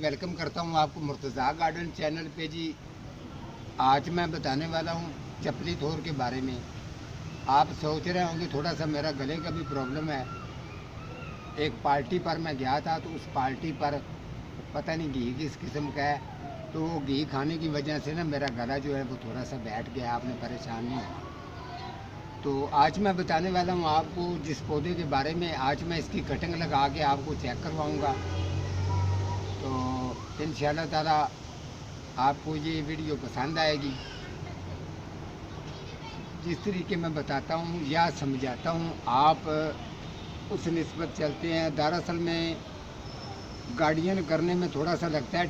Welcome करता हूँ आपको मुर्तज़ा गार्डन चैनल पे जी। आज मैं बताने वाला हूँ चपली थोर के बारे में। आप सोच रहे होंगे थोड़ा सा मेरा गले का भी प्रॉब्लम है। एक पार्टी पर मैं गया था तो उस पार्टी पर पता नहीं घी किस किस्म का है, तो वो घी खाने की वजह से ना मेरा गला जो है वो थोड़ा सा बैठ गया। आपने परेशान नहीं होना। तो आज मैं बताने वाला हूँ आपको जिस पौधे के बारे में। आज मैं इसकी कटिंग लगा के आपको चेक करवाऊँगा। तो इंशाल्लाह ताला आपको ये वीडियो पसंद आएगी। जिस तरीके मैं बताता हूँ या समझाता हूँ आप उस निस्बत चलते हैं। दरअसल में गार्डियन करने में थोड़ा सा लगता है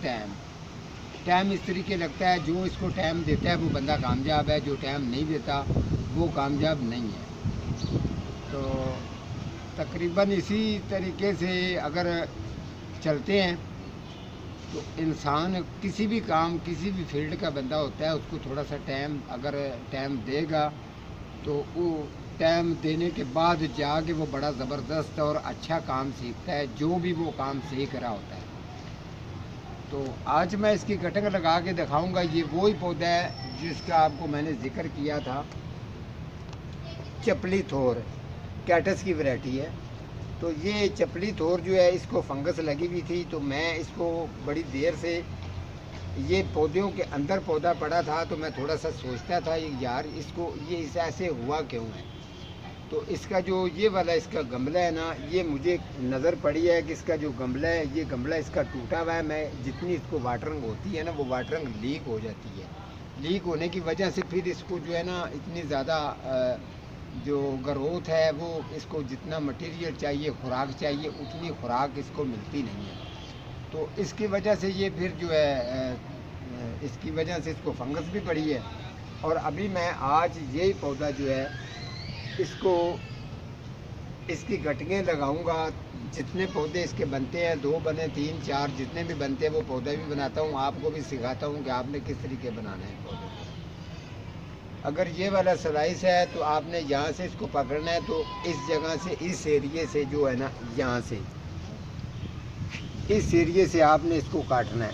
टाइम इस तरीके लगता है, जो इसको टाइम देता है वो बंदा कामयाब है, जो टाइम नहीं देता वो कामयाब नहीं है। तो तकरीबन इसी तरीके से अगर चलते हैं तो इंसान किसी भी काम किसी भी फील्ड का बंदा होता है, उसको थोड़ा सा टाइम अगर टाइम देगा तो वो टाइम देने के बाद जाके वो बड़ा ज़बरदस्त और अच्छा काम सीखता है, जो भी वो काम सीख रहा होता है। तो आज मैं इसकी कटिंग लगा के दिखाऊंगा। ये वो ही पौधा है जिसका आपको मैंने जिक्र किया था, चपली थोर, कैटस की वैरायटी है। तो ये चपली थोर जो है इसको फंगस लगी हुई थी, तो मैं इसको बड़ी देर से ये पौधों के अंदर पौधा पड़ा था, तो मैं थोड़ा सा सोचता था यार इसको ये ऐसे हुआ क्यों है। तो इसका जो ये वाला इसका गमला है ना, ये मुझे नज़र पड़ी है कि इसका जो गमला है, ये गमला इसका टूटा हुआ है। मैं जितनी इसको वाटरिंग होती है ना वो वाटरिंग लीक हो जाती है। लीक होने की वजह से फिर इसको जो है ना इतनी ज़्यादा जो ग्रोथ है वो इसको जितना मटेरियल चाहिए, खुराक चाहिए, उतनी खुराक इसको मिलती नहीं है। तो इसकी वजह से ये फिर जो है इसकी वजह से इसको फंगस भी पड़ी है। और अभी मैं आज यही पौधा जो है इसको इसकी गटकें लगाऊंगा। जितने पौधे इसके बनते हैं, 2 बने 3 4 जितने भी बनते हैं वो पौधा भी बनाता हूँ, आपको भी सिखाता हूँ कि आपने किस तरीके बनाना है पौधे को। अगर ये वाला स्लाइस है तो आपने यहाँ से इसको पकड़ना है, तो इस जगह से इस एरिए से जो है ना, यहाँ से इस एरिए से आपने इसको काटना है।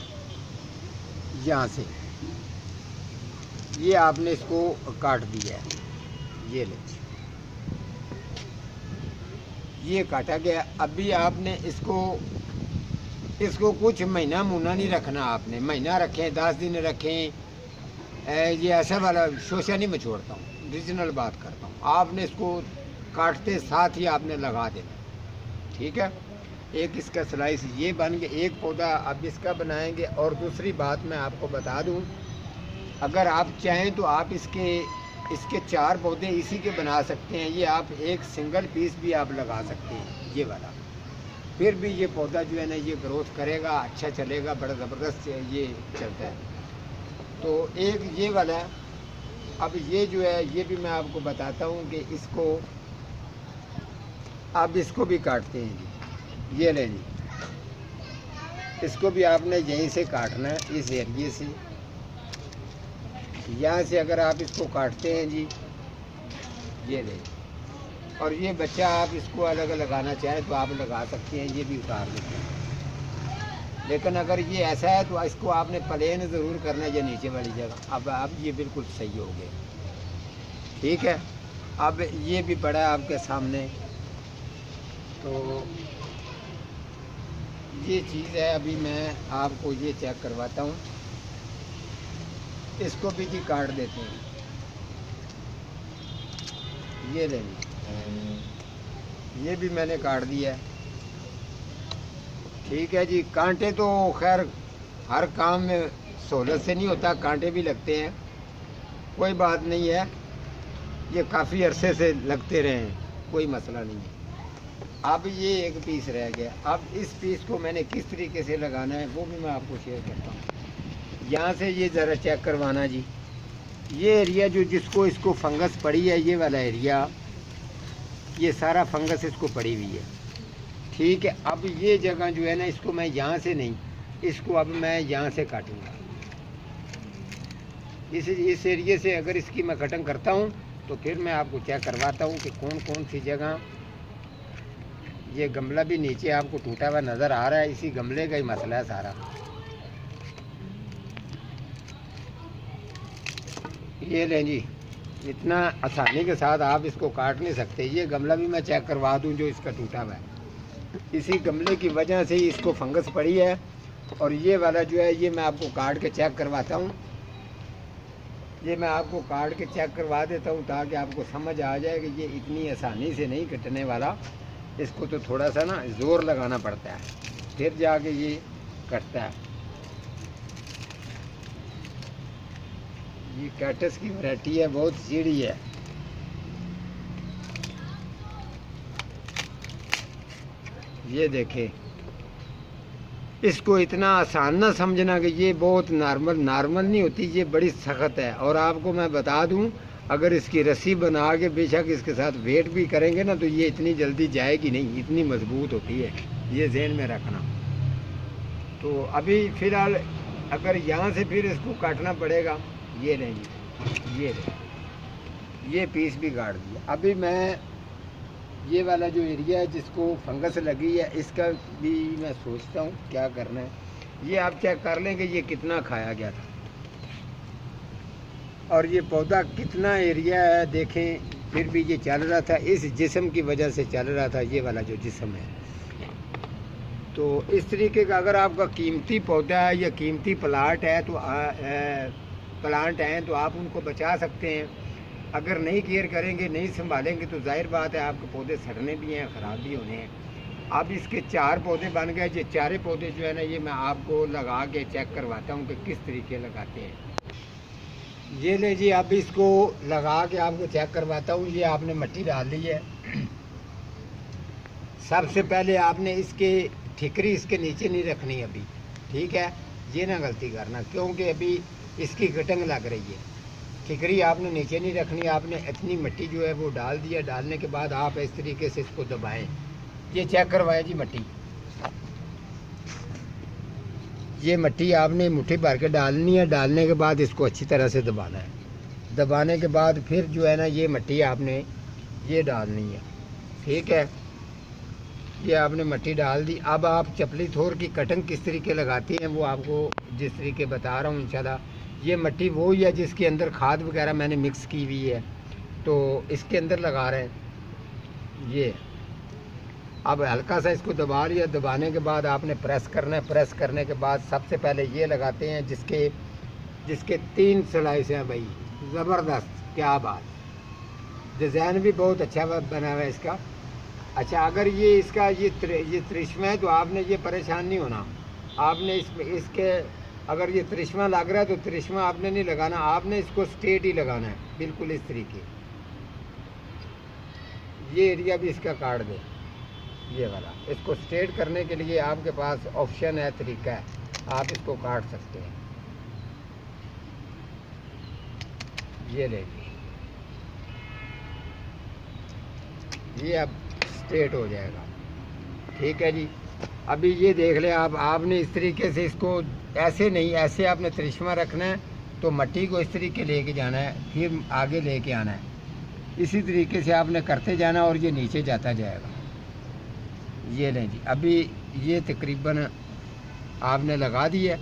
यहाँ से ये आपने इसको काट दिया है, ये ले, ये काटा गया। अभी आपने इसको कुछ महीना मुना नहीं रखना। आपने महीना रखें, 10 दिन रखें, ये ऐसा वाला शोशा नहीं मैं छोड़ता हूँ, रीजनल बात करता हूँ। आपने इसको काटते साथ ही आपने लगा देना, ठीक है। एक इसका स्लाइस ये बन गया, एक पौधा अब इसका बनाएंगे। और दूसरी बात मैं आपको बता दूँ, अगर आप चाहें तो आप इसके 4 पौधे इसी के बना सकते हैं। ये आप एक सिंगल पीस भी आप लगा सकते हैं, ये वाला। फिर भी ये पौधा जो है ना ये ग्रोथ करेगा, अच्छा चलेगा, बड़ा ज़बरदस्त ये चलता है। तो एक ये वाला है। अब ये जो है ये भी मैं आपको बताता हूँ कि इसको अब इसको भी काटते हैं जी। ये ले जी, इसको भी आपने यहीं से काटना है, इस एरिए से। यहाँ से अगर आप इसको काटते हैं जी, ये ले। और ये बच्चा आप इसको अलग लगाना चाहें तो आप लगा सकते हैं, ये भी उतार देते हैं। लेकिन अगर ये ऐसा है तो इसको आपने प्लेन ज़रूर करना है, या नीचे वाली जगह। अब ये बिल्कुल सही हो गया, ठीक है। अब ये भी पड़ा है आपके सामने। तो ये चीज़ है, अभी मैं आपको ये चेक करवाता हूँ। इसको भी जी काट देते हैं, ये ले ली, ये भी मैंने काट दिया, ठीक है जी। कांटे तो खैर हर काम में सहूलत से नहीं होता, कांटे भी लगते हैं, कोई बात नहीं है। ये काफ़ी अरसे से लगते रहे हैं, कोई मसला नहीं है। अब ये एक पीस रह गया। अब इस पीस को मैंने किस तरीके से लगाना है वो भी मैं आपको शेयर करता हूँ। यहाँ से ये ज़रा चेक करवाना जी, ये एरिया जो जिसको इसको फंगस पड़ी है, ये वाला एरिया, ये सारा फंगस इसको पड़ी हुई है, ठीक है। अब ये जगह जो है ना, इसको मैं यहाँ से नहीं, इसको अब मैं यहाँ से काटूँगा। इस एरिए से अगर इसकी मैं कटिंग करता हूँ तो फिर मैं आपको चेक करवाता हूँ कि कौन कौन सी जगह। ये गमला भी नीचे आपको टूटा हुआ नज़र आ रहा है, इसी गमले का ही मसला है सारा। ये लें जी, इतना आसानी के साथ आप इसको काट नहीं सकते। ये गमला भी मैं चेक करवा दूं जो इसका टूटा हुआ है, इसी गमले की वजह से ही इसको फंगस पड़ी है। और ये वाला जो है ये मैं आपको काट के चेक करवाता हूँ, ये मैं आपको काट के चेक करवा देता हूँ ताकि आपको समझ आ जाए कि ये इतनी आसानी से नहीं कटने वाला। इसको तो थोड़ा सा ना ज़ोर लगाना पड़ता है, फिर जाके ये कटता है। ये कैक्टस की वैरायटी है, बहुत सीढ़ी है। ये देखें, इसको इतना आसान ना समझना कि ये बहुत नॉर्मल नहीं होती, ये बड़ी सख्त है। और आपको मैं बता दूं, अगर इसकी रस्सी बना के बेशक इसके साथ वेट भी करेंगे ना तो ये इतनी जल्दी जाएगी नहीं, इतनी मजबूत होती है, ये ज़हन में रखना। तो अभी फ़िलहाल अगर यहाँ से फिर इसको काटना पड़ेगा। ये नहीं, ये पीस भी काट दिया। अभी मैं ये वाला जो एरिया है जिसको फंगस लगी है, इसका भी मैं सोचता हूँ क्या करना है। ये आप चेक कर लें कि ये कितना खाया गया था और ये पौधा कितना एरिया है। देखें, फिर भी ये चल रहा था, इस जिस्म की वजह से चल रहा था, ये वाला जो जिस्म है। तो इस तरीके का अगर आपका कीमती पौधा है या कीमती प्लांट है तो आप उनको बचा सकते हैं। अगर नहीं केयर करेंगे, नहीं संभालेंगे तो जाहिर बात है आपके पौधे सड़ने भी हैं, ख़राब भी होने हैं। अब इसके 4 पौधे बन गए। ये 4 पौधे जो है ना, ये मैं आपको लगा के चेक करवाता हूँ कि किस तरीके लगाते हैं। ये ले जी, अब इसको लगा के आपको चेक करवाता हूँ। ये आपने मिट्टी डाल दी है। सबसे पहले आपने इसके ठिकरी इसके नीचे नहीं रखनी अभी, ठीक है। ये ना गलती करना, क्योंकि अभी इसकी गटंग लग रही है। ठिकरी आपने नीचे नहीं रखनी, आपने इतनी मिट्टी जो है वो डाल दिया। डालने के बाद आप इस तरीके से इसको दबाएं। ये चेक करवाएं जी मिट्टी। ये मिट्टी आपने मुट्ठी भर के डालनी है। डालने के बाद इसको अच्छी तरह से दबाना है। दबाने के बाद फिर जो है ना, ये मिट्टी आपने ये डालनी है, ठीक है। ये आपने मिट्टी डाल दी। अब आप चपली थोर की कटिंग किस तरीके लगाती हैं वो आपको जिस तरीके बता रहा हूँ इंशाल्लाह। ये मिट्टी वो ही है जिसके अंदर खाद वगैरह मैंने मिक्स की हुई है, तो इसके अंदर लगा रहे हैं। ये अब हल्का सा इसको दबा लिया। दबाने के बाद आपने प्रेस करना है। प्रेस करने के बाद सबसे पहले ये लगाते हैं जिसके 3 स्लाइस हैं भाई, ज़बरदस्त, क्या बात। डिज़ाइन भी बहुत अच्छा बना हुआ है इसका। अच्छा, अगर ये इसका ये त्रिश्मा है तो आपने ये परेशान नहीं होना। आपने इसके अगर ये त्रिश्मा लग रहा है तो त्रिश्मा आपने नहीं लगाना, आपने इसको स्ट्रेट ही लगाना है, बिल्कुल इस तरीके। ये एरिया भी इसका काट दे, ये वाला। इसको स्ट्रेट करने के लिए आपके पास ऑप्शन है, तरीका है, आप इसको काट सकते हैं। ये लेंगे, ये अब स्ट्रेट हो जाएगा, ठीक है जी। अभी ये देख लें आपने इस तरीके से इसको ऐसे नहीं, ऐसे आपने त्रिश्मा रखना है तो मिट्टी को इस तरीके लेके जाना है, फिर आगे लेके आना है। इसी तरीके से आपने करते जाना और ये नीचे जाता जाएगा। ये लें जी, अभी ये तकरीबन आपने लगा दिया।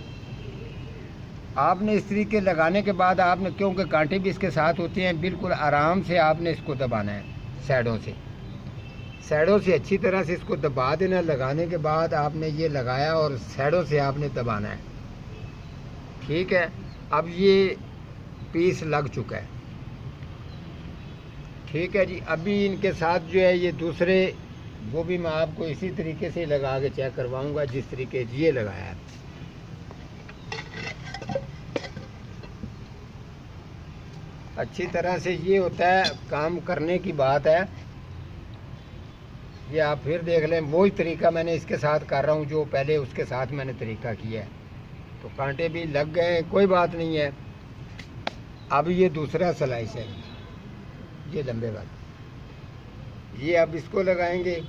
आपने इस तरीके लगाने के बाद आपने, क्योंकि कांटे भी इसके साथ होते हैं, बिल्कुल आराम से आपने इसको दबाना है। साइडों से अच्छी तरह से इसको दबा देना। लगाने के बाद आपने ये लगाया और साइडों से आपने दबाना है, ठीक है। अब ये पीस लग चुका है, ठीक है जी। अभी इनके साथ जो है ये दूसरे, वो भी मैं आपको इसी तरीके से लगा के चेक करवाऊंगा जिस तरीके ये लगाया है। अच्छी तरह से ये होता है, काम करने की बात है। ये आप फिर देख लें, वही तरीका मैंने इसके साथ कर रहा हूँ जो पहले उसके साथ मैंने तरीका किया है। तो कांटे भी लग गए, कोई बात नहीं है। अब ये दूसरा स्लाइस है, ये लंबे वाला, ये अब इसको लगाएंगे।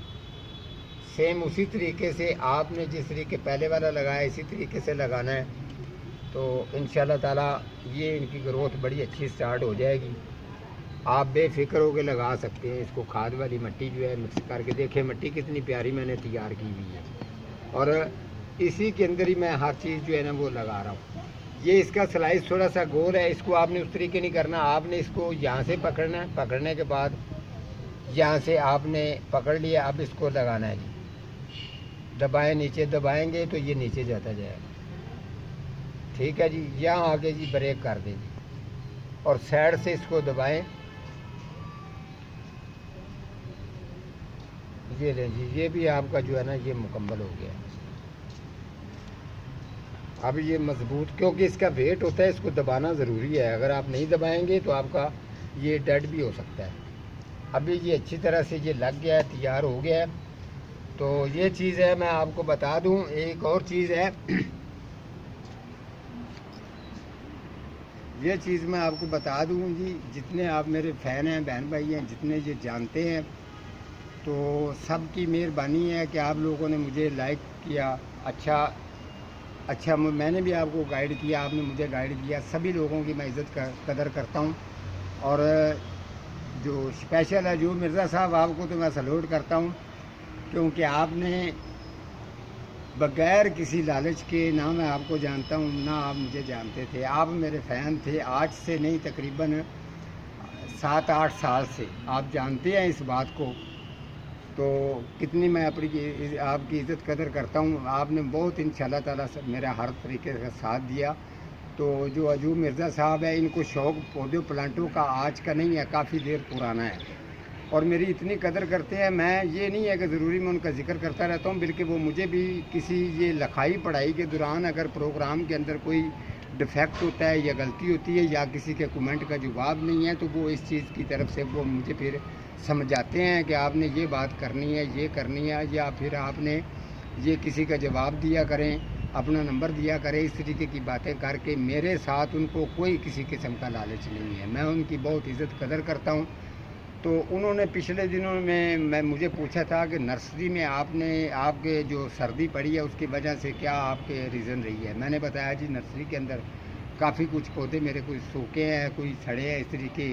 सेम उसी तरीके से आपने जिस तरीके पहले वाला लगाया इसी तरीके से लगाना है। तो इंशाल्लाह ताला ये इनकी ग्रोथ बड़ी अच्छी स्टार्ट हो जाएगी। आप बेफिक्र होकर लगा सकते हैं इसको। खाद वाली मिट्टी जो है मिक्स करके देखें, मिट्टी कितनी प्यारी मैंने तैयार की हुई है और इसी के अंदर ही मैं हर चीज़ जो है ना वो लगा रहा हूँ। ये इसका स्लाइस थोड़ा सा गोल है, इसको आपने उस तरीके नहीं करना, आपने इसको यहाँ से पकड़ना है, पकड़ने के बाद यहाँ से आपने पकड़ लिया, अब इसको लगाना है जी, दबाएं, नीचे दबाएंगे तो ये नीचे जाता जाएगा। ठीक है जी, यहाँ आके जी ब्रेक कर दें जी, और साइड से इसको दबाएं, ये लें जी, ये भी आपका जो है ना ये मुकम्मल हो गया। अब ये मजबूत, क्योंकि इसका वेट होता है, इसको दबाना ज़रूरी है, अगर आप नहीं दबाएंगे तो आपका ये डेड भी हो सकता है। अभी ये अच्छी तरह से ये लग गया है, तैयार हो गया है। तो ये चीज़ है, मैं आपको बता दूं, एक और चीज़ है ये चीज़ मैं आपको बता दूं जी, जितने आप मेरे फ़ैन हैं, बहन भाई हैं, जितने ये जानते हैं, तो सबकी मेहरबानी है कि आप लोगों ने मुझे लाइक किया, अच्छा मैंने भी आपको गाइड किया, आपने मुझे गाइड किया। सभी लोगों की मैं इज़्ज़त कदर करता हूँ। और जो स्पेशल है जो मिर्ज़ा साहब, आपको तो मैं सैल्यूट करता हूँ, क्योंकि आपने बग़ैर किसी लालच के, ना मैं आपको जानता हूँ ना आप मुझे जानते थे, आप मेरे फ़ैन थे, आज से नहीं तकरीबन 7-8 साल से आप जानते हैं इस बात को। तो कितनी मैं अपनी आपकी इज़्ज़त कदर करता हूँ। आपने बहुत इंशाअल्लाह ताला मेरा हर तरीके का साथ दिया। तो जो अजूब मिर्ज़ा साहब है, इनको शौक़ पौधों प्लांटों का आज का नहीं है, काफ़ी देर पुराना है, और मेरी इतनी कदर करते हैं। मैं ये नहीं है कि ज़रूरी मैं उनका जिक्र करता रहता हूँ, बल्कि वो मुझे भी किसी ये लिखाई पढ़ाई के दौरान अगर प्रोग्राम के अंदर कोई डिफेक्ट होता है या गलती होती है या किसी के कमेंट का जवाब नहीं है, तो वो इस चीज़ की तरफ से वो मुझे फिर समझाते हैं कि आपने ये बात करनी है, ये करनी है, या फिर आपने ये किसी का जवाब दिया करें, अपना नंबर दिया करें। इस तरीके की बातें करके मेरे साथ उनको कोई किसी किस्म का लालच नहीं है, मैं उनकी बहुत इज़्ज़त कदर करता हूँ। तो उन्होंने पिछले दिनों में मुझे पूछा था कि नर्सरी में आपके जो सर्दी पड़ी है उसकी वजह से क्या आपके रीज़न रही है। मैंने बताया जी, नर्सरी के अंदर काफ़ी कुछ पौधे मेरे कुछ सूखे हैं, कोई सड़े हैं, इस तरीके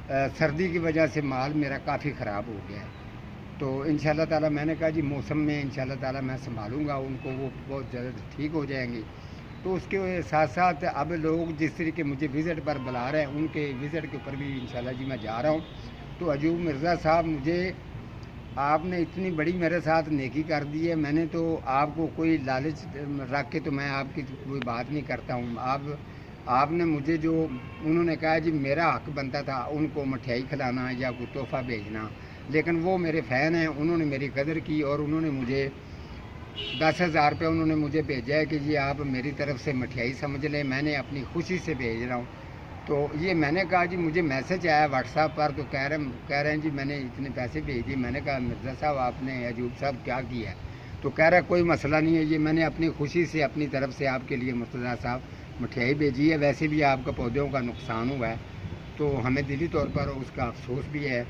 सर्दी की वजह से माल मेरा काफ़ी ख़राब हो गया है। तो इंशाअल्लाह ताला मैंने कहा जी मौसम में इंशाअल्लाह ताला मैं संभालूँगा उनको, वो बहुत जल्द ठीक हो जाएंगे। तो उसके साथ साथ अब लोग जिस तरीके मुझे विज़िट पर बुला रहे हैं, उनके विज़िट के ऊपर भी इंशाअल्लाह जी मैं जा रहा हूँ। तो अजूब मिर्ज़ा साहब, मुझे आपने इतनी बड़ी मेरे साथ नेकी कर दी है, मैंने तो आपको कोई लालच रख के तो मैं आपकी कोई बात नहीं करता हूँ। आपने मुझे जो उन्होंने कहा जी मेरा हक बनता था उनको मठियाई खिलाना या कोई तोहफ़ा भेजना, लेकिन वो मेरे फ़ैन हैं, उन्होंने मेरी कदर की और उन्होंने मुझे 10,000 रुपये उन्होंने मुझे भेजा है कि जी आप मेरी तरफ से मठियाई समझ लें, मैंने अपनी खुशी से भेज रहा हूँ। तो ये मैंने कहा जी, मुझे मैसेज आया व्हाट्सएप पर, तो कह रहे हैं जी मैंने इतने पैसे भेज दिए। मैंने कहा मिर्ज़ा साहब आपने अजूब साहब क्या किया है? तो कह रहा है कोई मसला नहीं है, ये मैंने अपनी खुशी से अपनी तरफ से आपके लिए मिर्ज़ा साहब मठियाई भेजी है। वैसे भी आपका पौधों का नुकसान हुआ है, तो हमें दिली तौर पर उसका अफसोस भी है।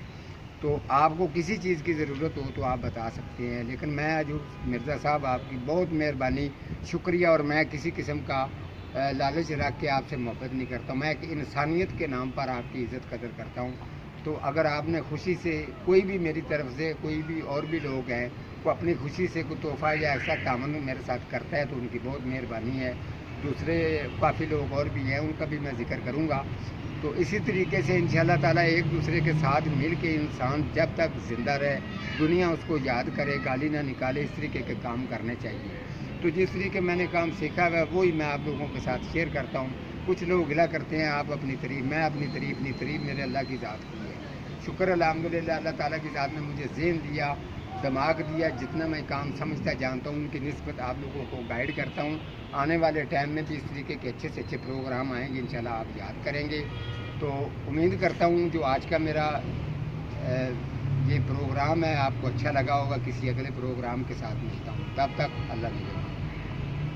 तो आपको किसी चीज़ की ज़रूरत हो तो आप बता सकते हैं, लेकिन मैं अजूब मिर्ज़ा साहब आपकी बहुत मेहरबानी, शुक्रिया। और मैं किसी किस्म का लालच रख के आपसे मोहब्बत नहीं करता, मैं एक इंसानियत के नाम पर आपकी इज़्ज़त कदर करता हूँ। तो अगर आपने खुशी से कोई भी मेरी तरफ से कोई भी और भी लोग हैं वो अपनी खुशी से कोई तोहफ़ा या ऐसा तामन मेरे साथ करता है तो उनकी बहुत मेहरबानी है। दूसरे काफ़ी लोग और भी हैं, उनका भी मैं जिक्र करूँगा। तो इसी तरीके से इंशाअल्लाह ताला एक दूसरे के साथ मिल के इंसान जब तक ज़िंदा रहे, दुनिया उसको याद करे, गाली ना निकाले, इस तरीके के काम करने चाहिए। तो जिस तरीके मैंने काम सीखा है वही मैं आप लोगों के साथ शेयर करता हूँ। कुछ लोग गिला करते हैं आप अपनी तारीफ़, मैं अपनी तारीफ़ मेरे अल्लाह की ज़ात की है। शुक्र अल्हम्दुलिल्लाह, अल्लाह ताला की ज़ात ने मुझे ज़हन दिया, दिमाग दिया, जितना मैं काम समझता जानता हूँ उनकी निस्बत आप लोगों को गाइड करता हूँ। आने वाले टाइम में भी इस तरीके के अच्छे से अच्छे प्रोग्राम आएंगे, इंशाल्लाह आप याद करेंगे। तो उम्मीद करता हूँ जो आज का मेरा ये प्रोग्राम है आपको अच्छा लगा होगा। किसी अगले प्रोग्राम के साथ मिलता हूँ, तब तक अल्लाह ने